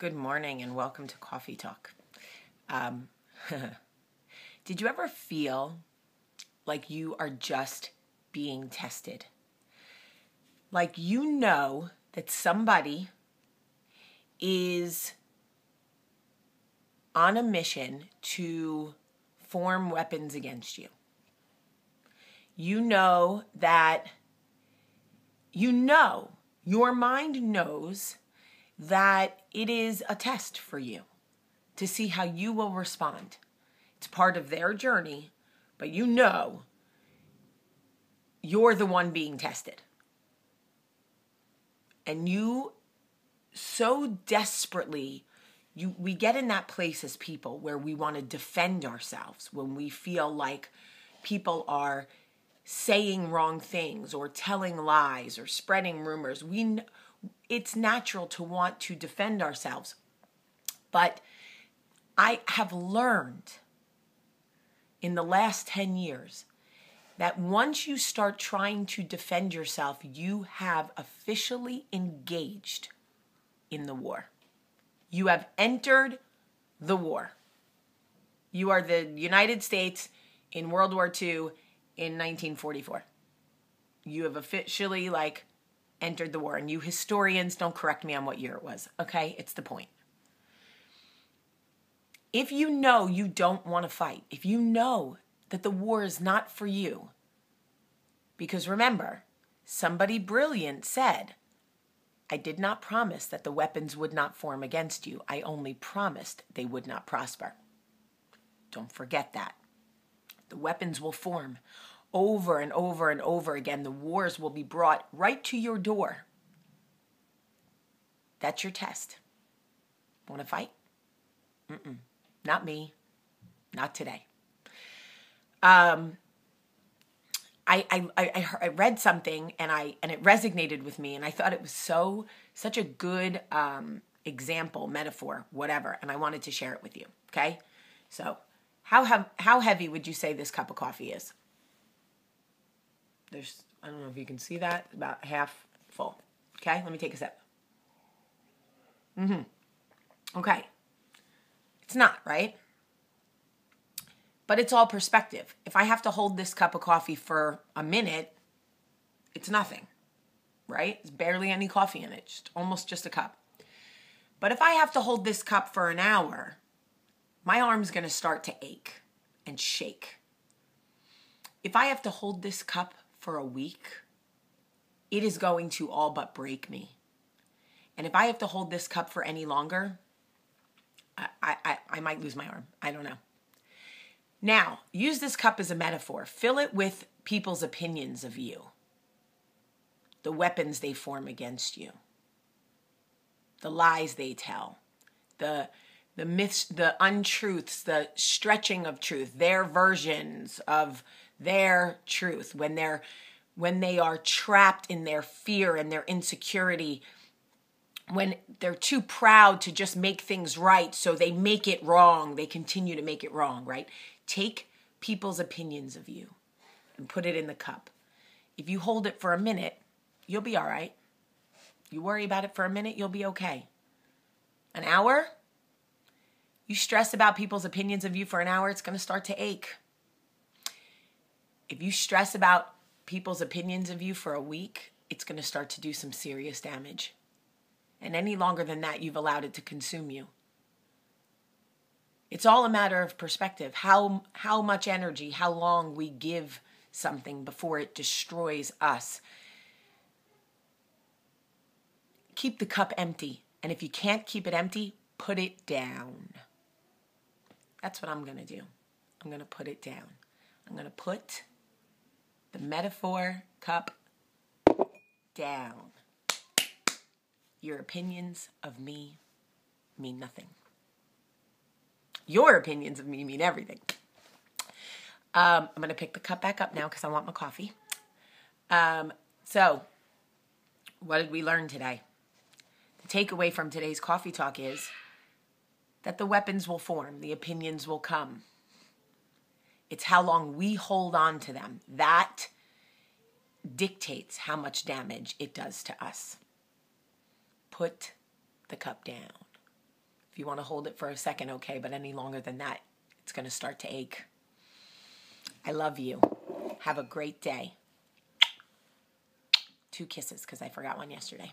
Good morning and welcome to Cawfeetawk. Did you ever feel like you are just being tested? Like you know that somebody is on a mission to form weapons against you. You know that, your mind knows that it is a test for you to see how you will respond. It's part of their journey, but you know you're the one being tested. And you so desperately, we get in that place as people where we want to defend ourselves when we feel like people are saying wrong things or telling lies or spreading rumors. It's natural to want to defend ourselves. But I have learned in the last 10 years that once you start trying to defend yourself, you have officially engaged in the war. You have entered the war. You are the United States in World War II in 1944. You have officially entered the war. And you historians, don't correct me on what year it was, okay? It's the point. If you know you don't want to fight, if you know that the war is not for you, because remember, somebody brilliant said, I did not promise that the weapons would not form against you. I only promised they would not prosper. Don't forget that. The weapons will form over and over and over again. The wars will be brought right to your door. That's your test. Want to fight? Not me. Not today. I read something and it resonated with me, and I thought it was such a good example, metaphor, whatever, and I wanted to share it with you. Okay, so how heavy would you say this cup of coffee is? I don't know if you can see that, about half full. Okay, let me take a sip. Okay, it's not, right? But it's all perspective. If I have to hold this cup of coffee for a minute, it's nothing, right? It's barely any coffee in it, almost just a cup. But if I have to hold this cup for an hour, my arm's going to start to ache and shake. If I have to hold this cup for a week, it is going to all but break me. And if I have to hold this cup for any longer, I might lose my arm. I don't know. Now, use this cup as a metaphor. Fill it with people's opinions of you, the weapons they form against you, the lies they tell, the myths, the untruths, the stretching of truth, their versions of their truth, when they are trapped in their fear and their insecurity, when they're too proud to just make things right, so they make it wrong, they continue to make it wrong, right? Take people's opinions of you and put it in the cup. If you hold it for a minute, you'll be all right. You worry about it for a minute, you'll be okay. An hour? You stress about people's opinions of you for an hour, it's going to start to ache. If you stress about people's opinions of you for a week, it's going to start to do some serious damage. And any longer than that, you've allowed it to consume you. It's all a matter of perspective. How much energy, how long we give something before it destroys us. Keep the cup empty. And if you can't keep it empty, put it down. That's what I'm going to do. I'm going to put it down. I'm going to put the metaphor cup down. Your opinions of me mean nothing. Your opinions of me mean everything. I'm going to pick the cup back up now because I want my coffee. So, what did we learn today? The takeaway from today's Coffee Talk is that the weapons will form, the opinions will come. It's how long we hold on to them. That dictates how much damage it does to us. Put the cup down. If you want to hold it for a second, okay, but any longer than that, it's going to start to ache. I love you. Have a great day. 2 kisses because I forgot one yesterday.